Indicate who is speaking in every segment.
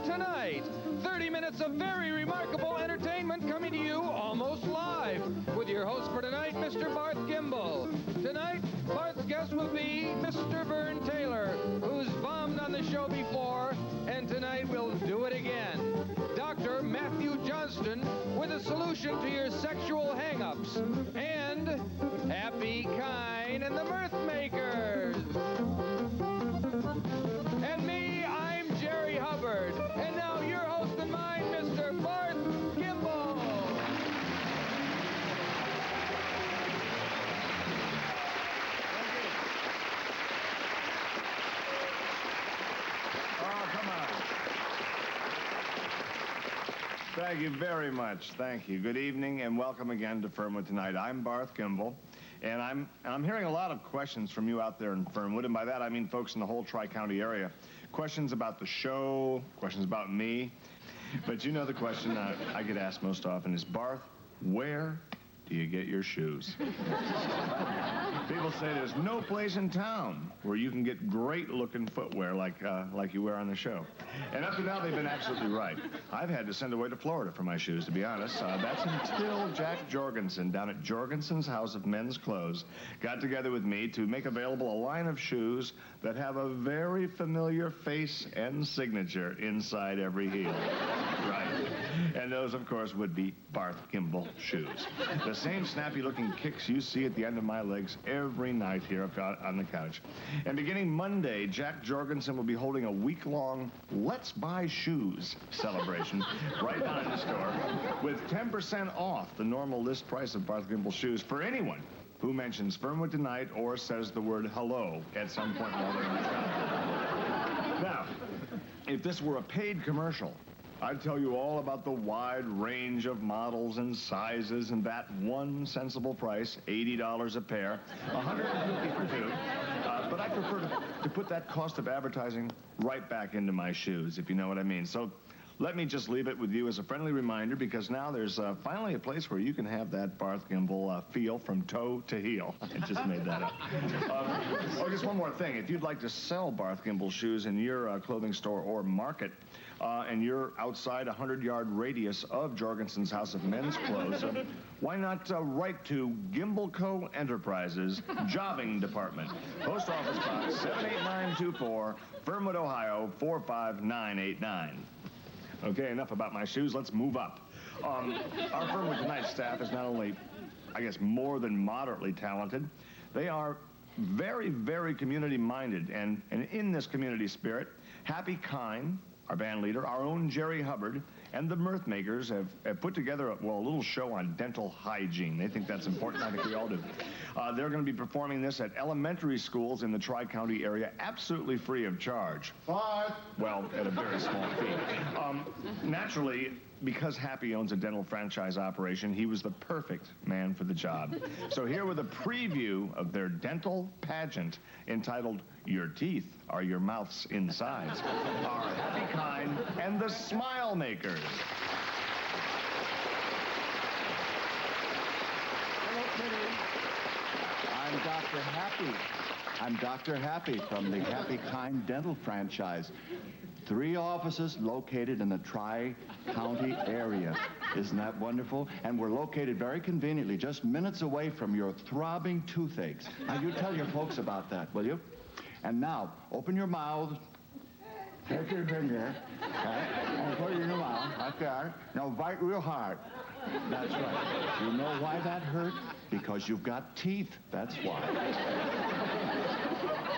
Speaker 1: Tonight. 30 minutes of very remarkable entertainment coming to you almost live with your host for tonight, Mr. Barth Gimbel. Tonight, Barth's guest will be Mr. Vern Taylor, who's bombed on the show before, and tonight we'll do it again. Dr. Matthew Johnston with a solution to your sexual hang-ups. And Happy Kind and the Mirth Makers. And me, I'm Jerry Hubbard. And now your host and mine, Mr. Barth Gimbel.
Speaker 2: Oh, come on. Thank you very much. Thank you. Good evening and welcome again to Fernwood Tonight. I'm Barth Gimbel, and I'm hearing a lot of questions from you out there in Fernwood, and by that I mean folks in the whole Tri-County area. Questions about the show, questions about me. But you know the question I get asked most often is, Barth, where do you get your shoes? People say there's no place in town where you can get great-looking footwear like you wear on the show. And up to now, they've been absolutely right. I've had to send away to Florida for my shoes, to be honest. That's until Jack Jorgensen down at Jorgensen's House of Men's Clothes got together with me to make available a line of shoes that have a very familiar face and signature inside every heel. Right. And those, of course, would be Barth Gimbel shoes. The same snappy-looking kicks you see at the end of my legs every night here up on the couch. And beginning Monday, Jack Jorgensen will be holding a week-long Let's Buy Shoes celebration right down in the store with 10% off the normal list price of Barth Gimbel shoes for anyone who mentions Fernwood Tonight or says the word hello at some point while they're in the shop. Now, if this were a paid commercial, I'd tell you all about the wide range of models and sizes and that one sensible price, $80 a pair, $150 for two. But I prefer to put that cost of advertising right back into my shoes, if you know what I mean. So let me just leave it with you as a friendly reminder, because now there's finally a place where you can have that Barth Gimbel feel from toe to heel. I just made that up. Just one more thing. If you'd like to sell Barth Gimbel shoes in your clothing store or market, and you're outside a 100-yard radius of Jorgensen's House of Men's Clothes, why not write to Gimbel Co. Enterprises, Jobbing Department, Post Office Box 78924, Fernwood, Ohio 45989. Okay, enough about my shoes. Let's move up. Our Fernwood Tonight staff is not only, I guess, more than moderately talented, they are very, very community-minded. And in this community spirit, Happy Kind, our band leader, our own Jerry Hubbard, and the Mirth Makers have put together a little show on dental hygiene. They think that's important. I think we all do. They're going to be performing this at elementary schools in the Tri-County area, absolutely free of charge.
Speaker 3: What?
Speaker 2: Well, at a very small fee. Naturally, because Happy owns a dental franchise operation, he was the perfect man for the job. So here with a preview of their dental pageant entitled Your Teeth Are Your Mouth's Insides are Happy Kind and the Smile Makers.
Speaker 3: Hello, Kitty. I'm Dr. Happy. I'm Dr. Happy from the Happy Kind Dental franchise. 3 offices located in the Tri-County area. Isn't that wonderful? And we're located very conveniently, just minutes away from your throbbing toothaches. Now, you tell your folks about that, will you? And now, open your mouth. Take your finger. And put it in your mouth. Like that. Now, bite real hard. That's right. You know why that hurt? Because you've got teeth. That's why.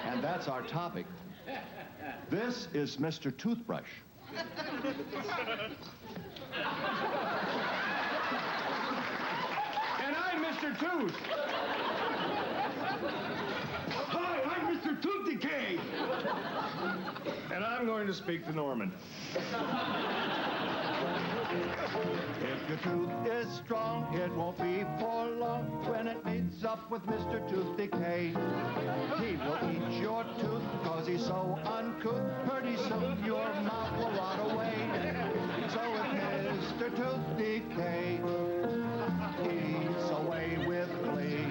Speaker 3: And that's our topic. This is Mr. Toothbrush.
Speaker 2: And I'm Mr. Tooth.
Speaker 3: Hi, I'm Mr. Tooth Decay.
Speaker 2: And I'm going to speak to Norman.
Speaker 3: If your tooth is strong, it won't be for long when it meets up with Mr. Tooth Decay. He will eat your tooth cause he's so uncouth. Pretty soon your mouth will rot away. So if Mr. Tooth Decay eats away with glee,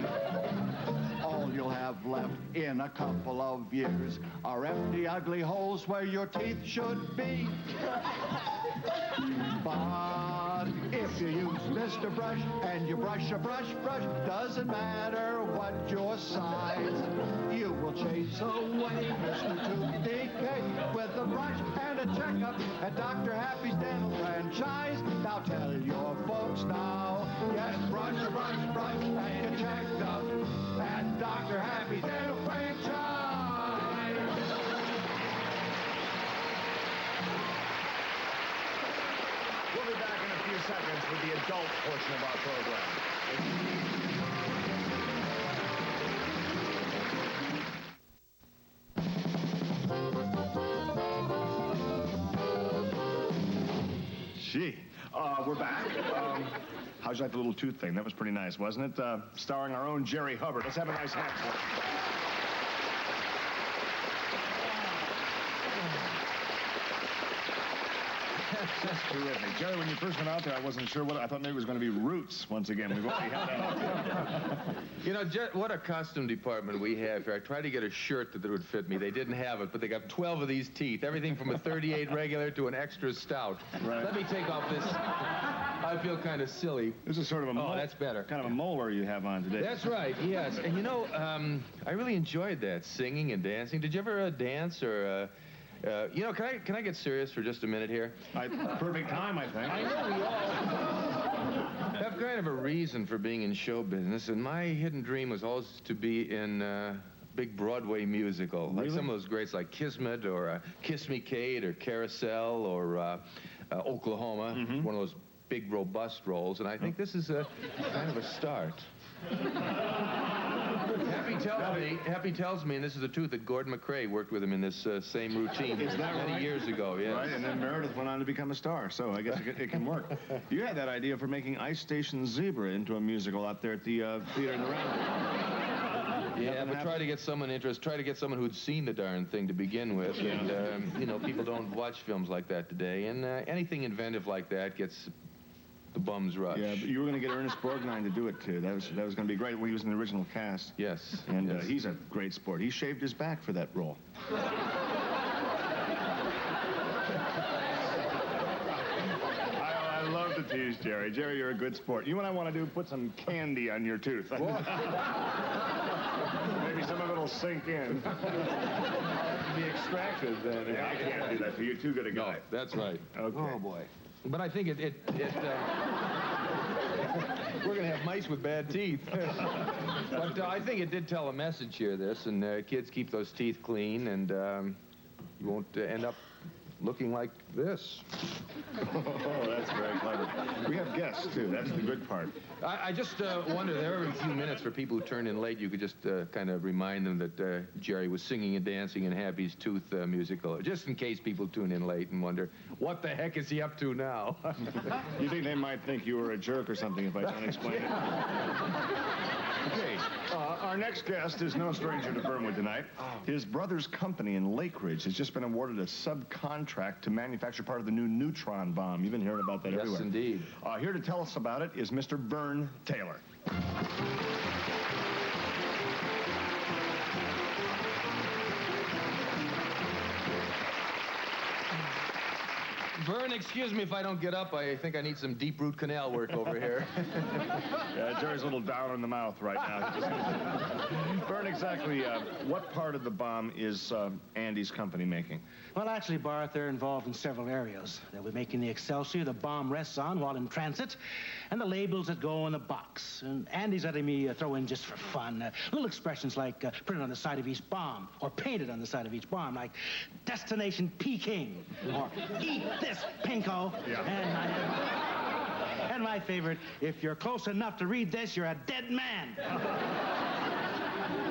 Speaker 3: all you'll have left in a couple of years are empty, ugly holes where your teeth should be. Mr. Brush, and you brush, doesn't matter what your size. You will chase away Mr. Tooth Decay with a brush and a checkup at Dr. Happy's Dental Franchise. Now tell your folks now, yes, brush, and get checked up at Dr. Happy's Dental Franchise.
Speaker 2: We'll be back in a few seconds with the adult portion of our program. Gee, we're back. How'd you like the little tooth thing? That was pretty nice, wasn't it? Starring our own Jerry Hubbard. Let's have a nice hand for it. That's terrific. Jerry, when you first went out there, I wasn't sure what... I thought maybe it was going to be Roots once again. We've already had that.
Speaker 1: You know, what a costume department we have here. I tried to get a shirt that would fit me. They didn't have it, but they got 12 of these teeth. Everything from a 38 regular to an extra stout. Right. Let me take off this. I feel kind of silly.
Speaker 2: This is sort of a...
Speaker 1: Oh, that's better.
Speaker 2: Kind of a molar you have on today.
Speaker 1: That's right, yes. And you know, I really enjoyed that, singing and dancing. Did you ever dance or... you know, can I get serious for just a minute here?
Speaker 2: Perfect time, I think.
Speaker 1: I know we all have kind of a reason for being in show business, and my hidden dream was always to be in a big Broadway musical.
Speaker 2: Really?
Speaker 1: Like some of those greats like Kismet or Kiss Me Kate or Carousel or Oklahoma, one of those big, robust roles, and I think this is a kind of a start. Happy tells me, and this is the truth, that Gordon McRae worked with him in this same routine many years ago. Yes.
Speaker 2: Right, and then Meredith went on to become a star, so I guess it can work. You had that idea for making Ice Station Zebra into a musical out there at the theater in the Round.
Speaker 1: Yeah, but try to get someone interested. Try to get someone who'd seen the darn thing to begin with, and you know, people don't watch films like that today, and anything inventive like that gets the bums rush.
Speaker 2: Yeah, but you were going to get Ernest Borgnine to do it, too. That was going to be great when he was in the original cast.
Speaker 1: Yes.
Speaker 2: And he's a great sport. He shaved his back for that role. I love to tease Jerry. Jerry, you're a good sport. You know what I want to do? Put some candy on your tooth. Maybe some of it'll sink in.
Speaker 1: Be extracted then.
Speaker 2: Yeah, I can't do that for you. You're too good a guy.
Speaker 1: No, that's right.
Speaker 2: Okay.
Speaker 1: Oh, boy. But I think we're going to have mice with bad teeth. But I think it did tell a message here, this, and kids keep those teeth clean, and you won't end up looking like this.
Speaker 2: Oh, that's very clever. We have guests, too. That's the good part.
Speaker 1: I just wonder, every few minutes for people who turn in late, you could just kind of remind them that Jerry was singing and dancing in Happy's Tooth musical, just in case people tune in late and wonder, what the heck is he up to now?
Speaker 2: You think they might think you were a jerk or something if I don't explain it? Okay, our next guest is no stranger to Fernwood tonight. His brother's company in Lake Ridge has just been awarded a subcontract to manufacture part of the new neutron bomb. You've been hearing about that everywhere.
Speaker 1: Yes, indeed.
Speaker 2: Here to tell us about it is Mr. Vern Taylor.
Speaker 1: Vern, excuse me if I don't get up. I think I need some deep root canal work over here.
Speaker 2: Yeah, Jerry's a little down in the mouth right now. Vern, exactly what part of the bomb is Andy's company making?
Speaker 4: Well, actually, Barth, they're involved in several areas. They'll be making the Excelsior the bomb rests on while in transit, and the labels that go in the box. And Andy's letting me throw in, just for fun, little expressions like printed on the side of each bomb, or painted on the side of each bomb, like Destination Peking, or Eat This, Pinko.
Speaker 2: Yeah.
Speaker 4: And my favorite, if you're close enough to read this, you're a dead man.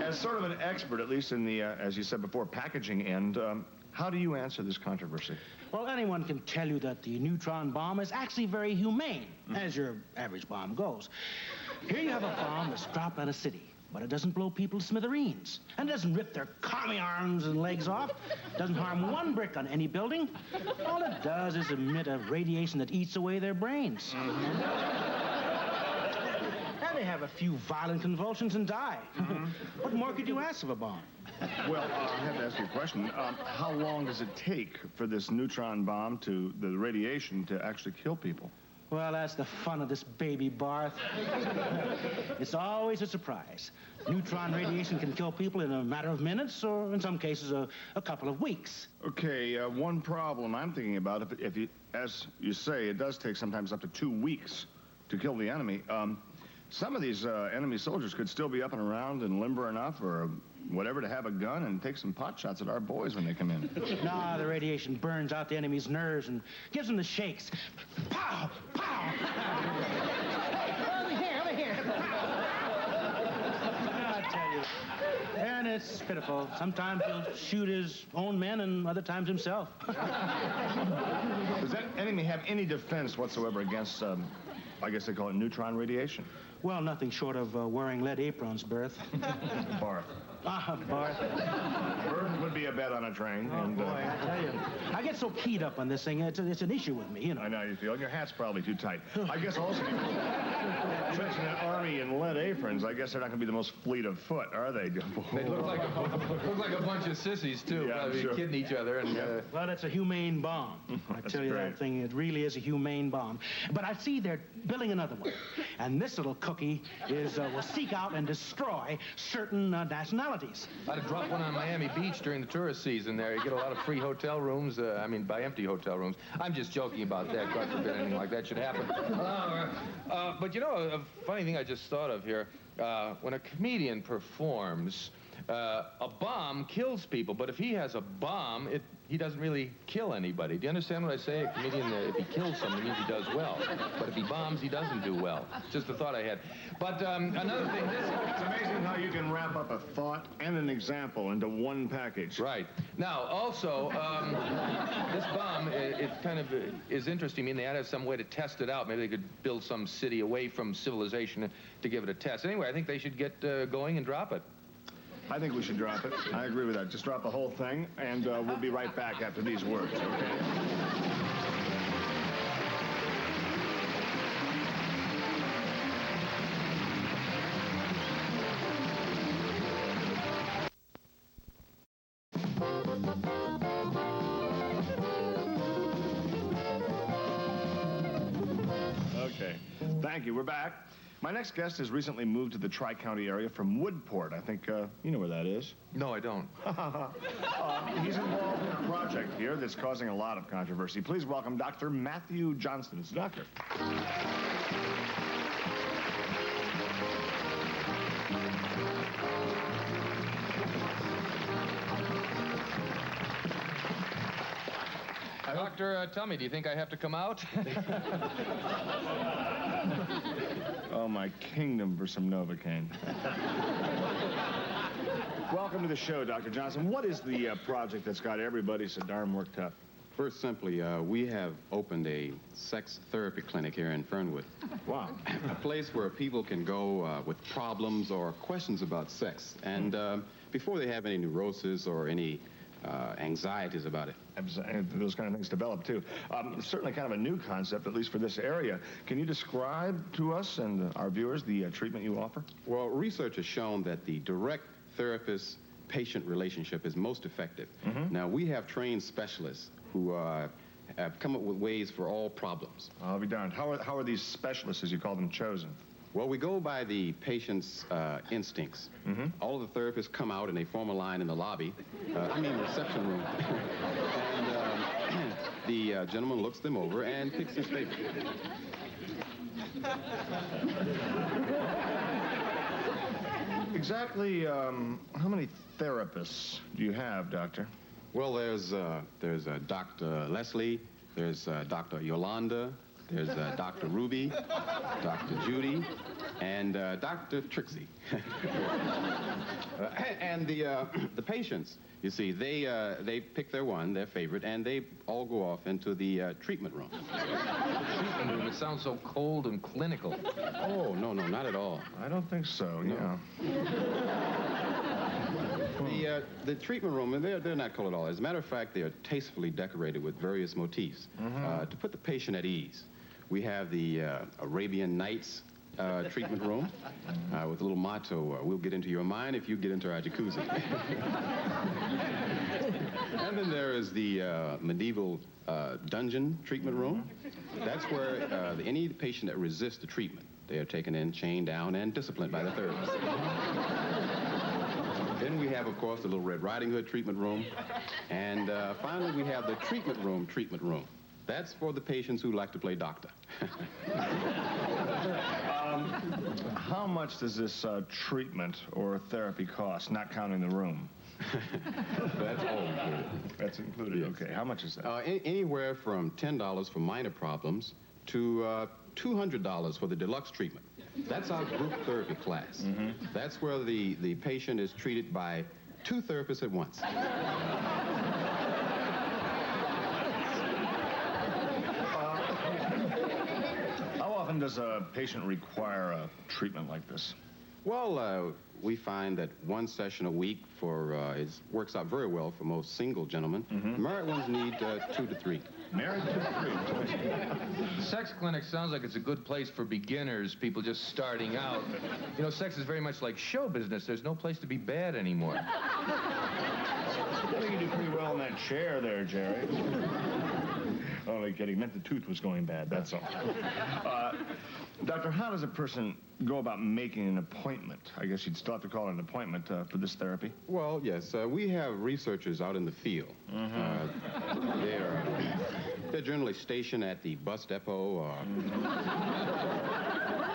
Speaker 2: As sort of an expert, at least in the, as you said before, packaging end, how do you answer this controversy?
Speaker 4: Well, anyone can tell you that the neutron bomb is actually very humane, as your average bomb goes. Here you have a bomb that's dropped on a city, but it doesn't blow people to smithereens, and it doesn't rip their commie arms and legs off, doesn't harm one brick on any building. All it does is emit a radiation that eats away their brains. And they have a few violent convulsions and die. What more could you ask of a bomb?
Speaker 2: Well, I have to ask you a question. How long does it take for this neutron bomb the radiation to actually kill people?
Speaker 4: Well, that's the fun of this baby, Barth. It's always a surprise. Neutron radiation can kill people in a matter of minutes, or in some cases, a couple of weeks.
Speaker 2: Okay, one problem I'm thinking about, if you, as you say, it does take sometimes up to 2 weeks to kill the enemy. Some of these enemy soldiers could still be up and around and limber enough, or whatever, to have a gun and take some pot shots at our boys when they come in.
Speaker 4: No, the radiation burns out the enemy's nerves and gives them the shakes. Pow! Pow! Hey, over here! I tell you. And it's pitiful. Sometimes he'll shoot his own men and other times himself.
Speaker 2: Does that enemy have any defense whatsoever against, I guess they call it neutron radiation?
Speaker 4: Well, nothing short of wearing lead aprons, Berth.
Speaker 2: Barth.
Speaker 4: Barth.
Speaker 2: Bird would be a bet on a train.
Speaker 4: Oh, boy, I tell you. I get so keyed up on this thing, it's an issue with me, you know.
Speaker 2: I know you feel. And your hat's probably too tight. I guess also, you mentioned that army in lead aprons. I guess they're not going to be the most fleet of foot, are they?
Speaker 1: They look like a bunch of sissies, too.
Speaker 2: Yeah,
Speaker 1: probably
Speaker 2: sure.
Speaker 1: kidding each other. And,
Speaker 4: Well, it's a humane bomb. I tell you,
Speaker 2: great.
Speaker 4: that thing, it really is a humane bomb. But I see they're building another one. And this little cookie will seek out and destroy certain nationalities.
Speaker 1: I'd have dropped one on Miami Beach during the tourist season there. You get a lot of free hotel rooms. By empty hotel rooms. I'm just joking about that. God forbid anything like that should happen. But you know, a funny thing I just thought of here. When a comedian performs, a bomb kills people. But if he has a bomb, he doesn't really kill anybody. Do you understand what I say? A comedian, if he kills someone, it means he does well. But if he bombs, he doesn't do well. Just a thought I had. But another thing,
Speaker 2: It's amazing how you can wrap up a thought and an example into one package.
Speaker 1: Right. Now, also, this bomb, it kind of is interesting. I mean, they had to have some way to test it out. Maybe they could build some city away from civilization to give it a test. Anyway, I think they should get going and drop it.
Speaker 2: I think we should drop it. I agree with that. Just drop the whole thing, and we'll be right back after these words, okay? Okay. Thank you. We're back. My next guest has recently moved to the Tri-County area from Woodport. I think you know where that is.
Speaker 1: No, I don't.
Speaker 2: He's involved in a project here that's causing a lot of controversy. Please welcome Dr. Matthew Johnston. It's Doctor.
Speaker 1: Doctor, tell me, do you think I have to come out?
Speaker 2: Oh, my kingdom for some Novocaine. Welcome to the show, Dr. Johnson. What is the project that's got everybody so darn worked up?
Speaker 5: First, simply, we have opened a sex therapy clinic here in Fernwood.
Speaker 2: Wow.
Speaker 5: A place where people can go with problems or questions about sex. And before they have any neurosis or any anxieties about it.
Speaker 2: Those kind of things develop, too. Certainly kind of a new concept, at least for this area. Can you describe to us and our viewers the treatment you offer?
Speaker 5: Well, research has shown that the direct therapist-patient relationship is most effective.
Speaker 2: Mm-hmm.
Speaker 5: Now, we have trained specialists who have come up with ways for all problems.
Speaker 2: I'll be darned. How are these specialists, as you call them, chosen?
Speaker 5: Well, we go by the patient's instincts.
Speaker 2: Mm-hmm.
Speaker 5: All of the therapists come out and they form a line in the lobby, reception room. And the gentleman looks them over and picks his favorite.
Speaker 2: Exactly how many therapists do you have, Doctor?
Speaker 5: Well, there's Dr. Leslie, there's Dr. Yolanda, there's Dr. Ruby, Dr. Judy, and Dr. Trixie. And the patients, you see, they pick their favorite, and they all go off into the treatment room.
Speaker 1: Treatment room, it sounds so cold and clinical.
Speaker 5: Oh, no, not at all.
Speaker 2: I don't think so,
Speaker 5: No. The treatment room, they're not cold at all. As a matter of fact, they are tastefully decorated with various motifs to put the patient at ease. We have the Arabian Nights treatment room with a little motto, we'll get into your mind if you get into our jacuzzi. And then there is the medieval dungeon treatment room. That's where any patient that resists the treatment, they are taken in, chained down, and disciplined by the therapist. Then we have, of course, the little Red Riding Hood treatment room. And finally, we have the treatment room. That's for the patients who like to play doctor.
Speaker 2: How much does this treatment or therapy cost, not counting the room?
Speaker 5: That's all included.
Speaker 2: That's included,
Speaker 5: Yes.
Speaker 2: Okay. How much is that?
Speaker 5: Anywhere from $10 for minor problems to $200 for the deluxe treatment. That's our group therapy class. That's where the patient is treated by 2 therapists at once.
Speaker 2: How often does a patient require a treatment like this?
Speaker 5: Well, we find that 1 session a week it works out very well for most single gentlemen. Married ones need 2 to 3.
Speaker 2: Married to 3.
Speaker 1: Sex clinic sounds like it's a good place for beginners, people just starting out. You know, sex is very much like show business. There's no place to be bad anymore.
Speaker 2: I think you do pretty well in that chair there, Jerry. Only kidding. Meant the tooth was going bad, that's all. Doctor, how does a person go about making an appointment? I guess you'd still have to call it an appointment for this therapy.
Speaker 5: Well, yes, we have researchers out in the field. They're generally stationed at the bus depot or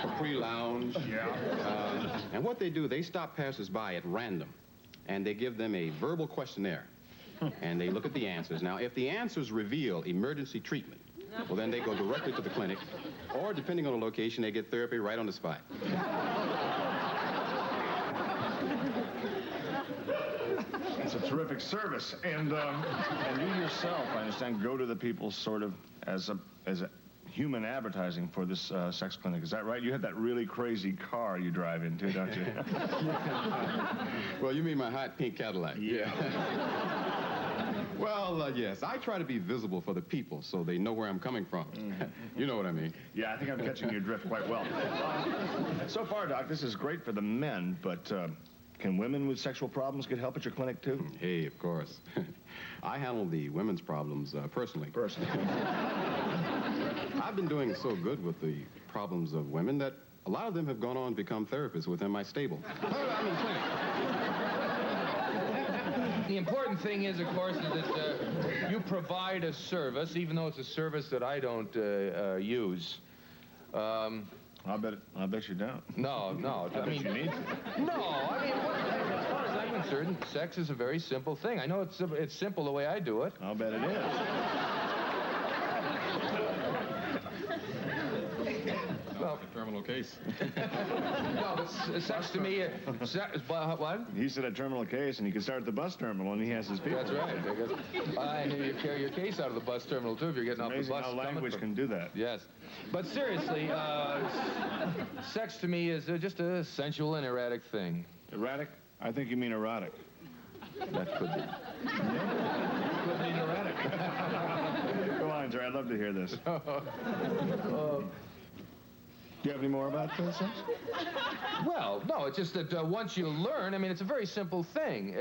Speaker 5: Capri Lounge.
Speaker 2: Yeah.
Speaker 5: And what they do, they stop passers-by at random, and they give them a verbal questionnaire, and they look at the answers. Now, if the answers reveal emergency treatment, well, then they go directly to the clinic, or depending on the location, they get therapy right on the spot.
Speaker 2: It's a terrific service. And you yourself, I understand, go to the people sort of as a human advertising for this sex clinic. Is that right? You have that really crazy car you drive into, don't you?
Speaker 5: Well, you mean my hot pink Cadillac?
Speaker 2: Yeah.
Speaker 5: Well, yes, I try to be visible for the people so they know where I'm coming from. You know what I mean.
Speaker 2: Yeah, I think I'm catching your drift quite well. So far, Doc, this is great for the men, but can women with sexual problems get help at your clinic, too?
Speaker 5: Hey, of course. I handle the women's problems personally. I've been doing so good with the problems of women that a lot of them have gone on to become therapists within my stable. I'm in clinic.
Speaker 1: The important thing is, of course, is that you provide a service, even though it's a service that I don't use.
Speaker 2: I bet you don't.
Speaker 1: No.
Speaker 2: I mean, you need to.
Speaker 1: No, I mean, as far as I'm concerned, sex is a very simple thing. I know it's simple the way I do it.
Speaker 2: I'll bet it is.
Speaker 1: Well,
Speaker 5: A terminal case.
Speaker 1: no, but sex to me, what?
Speaker 2: He said a terminal case, and he could start at the bus terminal, and he has his people.
Speaker 1: That's right. I knew you carry your case out of the bus terminal, too, if you're getting off the
Speaker 2: Amazing
Speaker 1: bus.
Speaker 2: how language can do that.
Speaker 1: Yes. But seriously, sex to me is just a sensual and erratic thing.
Speaker 2: Erratic? I think you mean erotic.
Speaker 1: That could be. Could mean erratic.
Speaker 2: Go on, Jerry. I'd love to hear this. Do you have any more about sex?
Speaker 1: Well, no, it's just that once you learn, I mean, it's a very simple thing.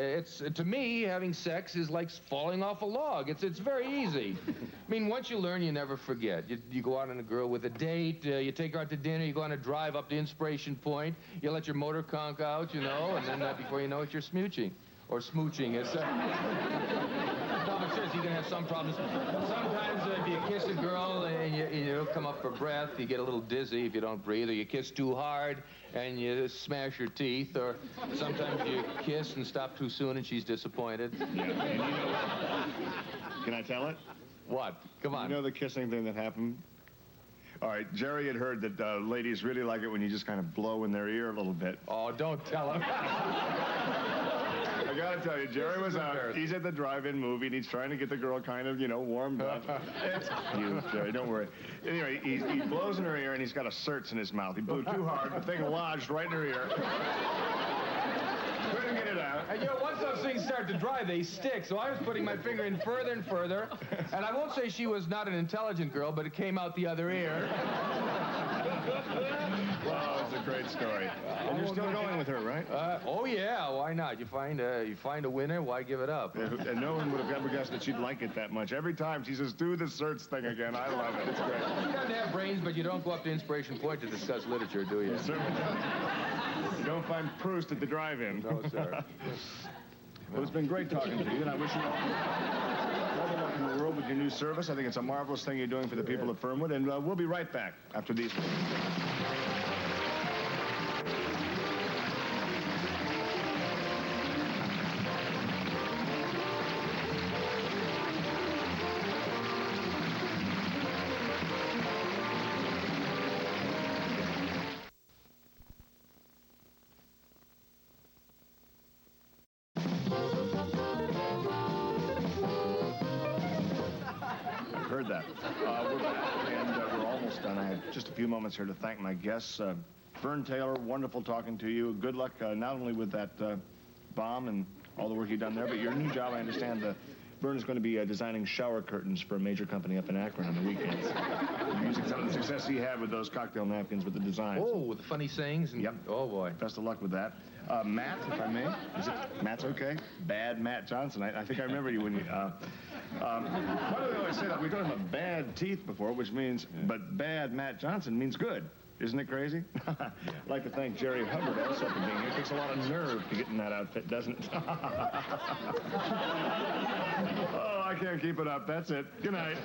Speaker 1: To me, having sex is like falling off a log. It's very easy. I mean, once you learn, you never forget. You go out on a girl with a date, you take her out to dinner, you go on a drive up to Inspiration Point, you let your motor conk out, you know, and then before you know it, you're smooching. Or smooching. It's, no, but seriously, you're going to have some problems. Sometimes if you kiss a girl and you don't come up for breath, you get a little dizzy if you don't breathe, or you kiss too hard and you smash your teeth, or sometimes you kiss and stop too soon and she's disappointed.
Speaker 2: Yeah, and you know, can I tell it?
Speaker 1: What? Come on.
Speaker 2: You know the kissing thing that happened? All right, Jerry had heard that ladies really like it when you just kind of blow in their ear a little bit.
Speaker 1: Oh, don't tell him.
Speaker 2: I gotta tell you, Jerry was out. He's at the drive-in movie, and he's trying to get the girl kind of, you know, warmed up. It's cute, Jerry, don't worry. Anyway, he blows in her ear, and he's got a certs in his mouth. He blew too hard, the thing lodged right in her ear. Couldn't get it out.
Speaker 1: And you know, once those things start to dry, they stick. So I was putting my finger in further and further. And I won't say she was not an intelligent girl, but it came out the other ear.
Speaker 2: Wow, it's a great story. And you're still going with her, right?
Speaker 1: Oh, yeah. Why not? You find a winner, why give it up?
Speaker 2: And no one would have ever guessed that she'd like it that much. Every time she says, do the search thing again. I love it. It's great.
Speaker 1: You doesn't have brains, but you don't go up to Inspiration Point to discuss literature, do you?
Speaker 2: You certainly don't. You don't find Proust at the drive-in.
Speaker 1: No, sir.
Speaker 2: Well, it's been great talking to you, and I wish you all the luck in the world with your new service. I think it's a marvelous thing you're doing for the people of Fernwood, and we'll be right back after these. Heard that. We're back, and we're almost done. I have just a few moments here to thank my guests. Vern Taylor, wonderful talking to you. Good luck not only with that bomb and all the work you've done there, but your new job, I understand, Vern is going to be designing shower curtains for a major company up in Akron on the weekends. Using some of the success he had with those cocktail napkins with the designs.
Speaker 1: Oh, with the funny sayings? And,
Speaker 2: yep.
Speaker 1: Oh, boy.
Speaker 2: Best of luck with that. Matt, if I may. Is it Matt's okay? Bad Matt Johnson. I think I remember you when you... why do they always say that? We've done him a bad teeth before, which means... But bad Matt Johnson means good. Isn't it crazy? I'd like to thank Jerry Hubbard also for being here. It takes a lot of nerve to get in that outfit, doesn't it? Oh, I can't keep it up. That's it. Good night.